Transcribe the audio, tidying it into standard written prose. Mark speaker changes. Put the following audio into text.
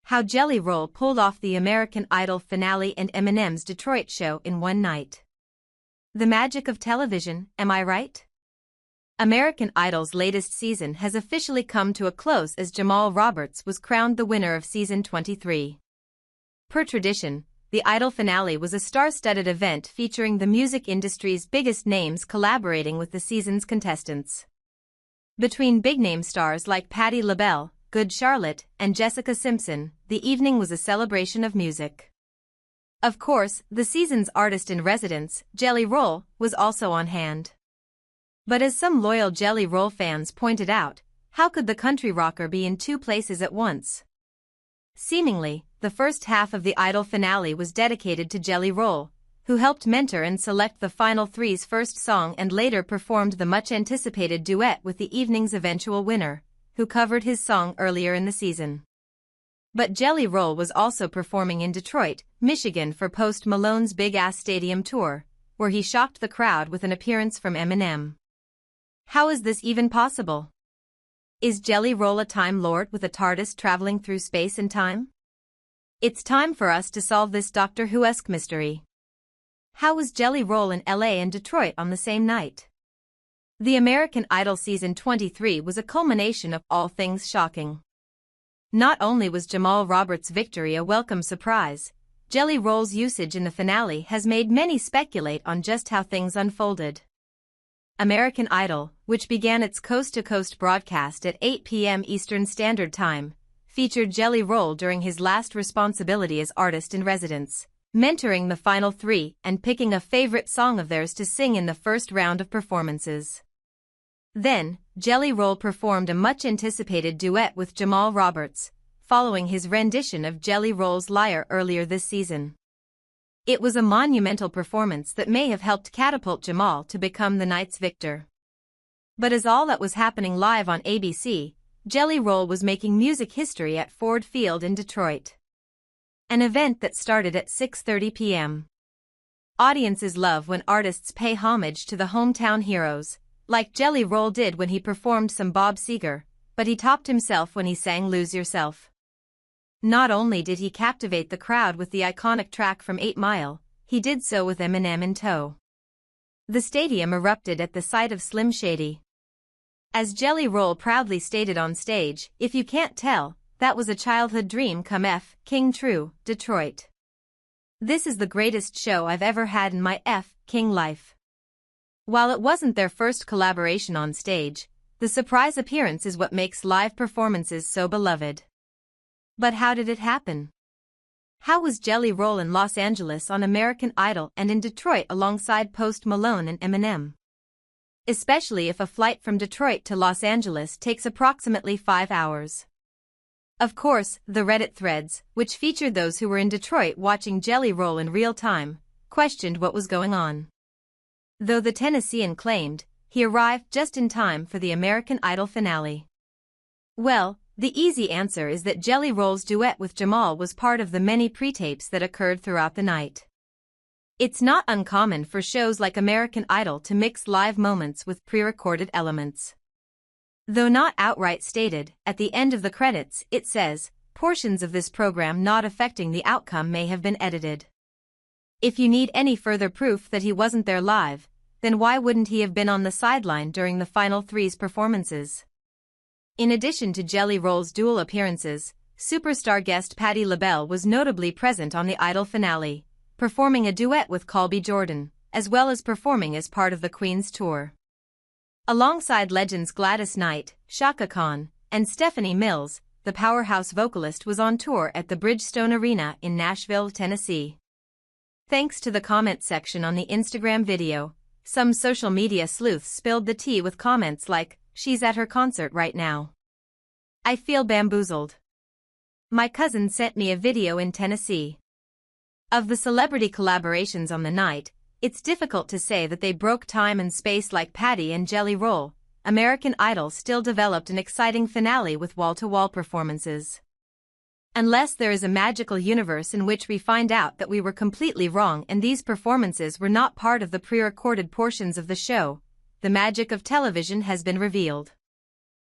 Speaker 1: How Jelly Roll pulled off the American Idol finale and Eminem's Detroit show in one night. The magic of television, am I right? American Idol's latest season has officially come to a close as Jamal Roberts was crowned the winner of season 23. Per tradition, the Idol finale was a star-studded event featuring the music industry's biggest names collaborating with the season's contestants. Between big-name stars like Patti LaBelle, Good Charlotte, and Jessica Simpson, the evening was a celebration of music. Of course, the season's artist-in-residence, Jelly Roll, was also on hand. But as some loyal Jelly Roll fans pointed out, how could the country rocker be in two places at once? Seemingly, the first half of the Idol finale was dedicated to Jelly Roll, who helped mentor and select the Final Three's first song and later performed the much-anticipated duet with the evening's eventual winner, who covered his song earlier in the season. But Jelly Roll was also performing in Detroit, Michigan for Post Malone's Big Ass Stadium tour, where he shocked the crowd with an appearance from Eminem. How is this even possible? Is Jelly Roll a Time Lord with a TARDIS traveling through space and time? It's time for us to solve this Doctor Who-esque mystery. How was Jelly Roll in LA and Detroit on the same night? The American Idol season 23 was a culmination of all things shocking. Not only was Jamal Roberts' victory a welcome surprise, Jelly Roll's usage in the finale has made many speculate on just how things unfolded. American Idol, which began its coast-to-coast broadcast at 8 p.m. Eastern Standard Time, featured Jelly Roll during his last responsibility as artist-in-residence, mentoring the Final Three and picking a favorite song of theirs to sing in the first round of performances. Then, Jelly Roll performed a much-anticipated duet with Jamal Roberts, following his rendition of Jelly Roll's Liar earlier this season. It was a monumental performance that may have helped catapult Jamal to become the night's victor. But as all that was happening live on ABC, Jelly Roll was making music history at Ford Field in Detroit. An event that started at 6:30 p.m. Audiences love when artists pay homage to the hometown heroes, like Jelly Roll did when he performed some Bob Seger, but he topped himself when he sang Lose Yourself. Not only did he captivate the crowd with the iconic track from 8 Mile, he did so with Eminem in tow. The stadium erupted at the sight of Team Shady. As Jelly Roll proudly stated on stage, "If you can't tell, that was a childhood dream come F. King true, Detroit. This is the greatest show I've ever had in my F. King life." While it wasn't their first collaboration on stage, the surprise appearance is what makes live performances so beloved. But how did it happen? How was Jelly Roll in Los Angeles on American Idol and in Detroit alongside Post Malone and Eminem? Especially if a flight from Detroit to Los Angeles takes approximately 5 hours. Of course, the Reddit threads, which featured those who were in Detroit watching Jelly Roll in real time, questioned what was going on. Though the Tennessean claimed he arrived just in time for the American Idol finale. Well, the easy answer is that Jelly Roll's duet with Jamal was part of the many pre-tapes that occurred throughout the night. It's not uncommon for shows like American Idol to mix live moments with pre-recorded elements. Though not outright stated, at the end of the credits it says, portions of this program not affecting the outcome may have been edited. If you need any further proof that he wasn't there live, then why wouldn't he have been on the sideline during the Final Three's performances? In addition to Jelly Roll's dual appearances, superstar guest Patti LaBelle was notably present on the Idol finale, performing a duet with Colby Jordan, as well as performing as part of the Queen's tour. Alongside legends Gladys Knight, Chaka Khan, and Stephanie Mills, the powerhouse vocalist was on tour at the Bridgestone Arena in Nashville, Tennessee. Thanks to the comment section on the Instagram video, some social media sleuths spilled the tea with comments like, "She's at her concert right now. I feel bamboozled. My cousin sent me a video in Tennessee." Of the celebrity collaborations on the night, it's difficult to say that they broke time and space like Patti and Jelly Roll. American Idol still developed an exciting finale with wall-to-wall performances. Unless there is a magical universe in which we find out that we were completely wrong and these performances were not part of the pre-recorded portions of the show, the magic of television has been revealed.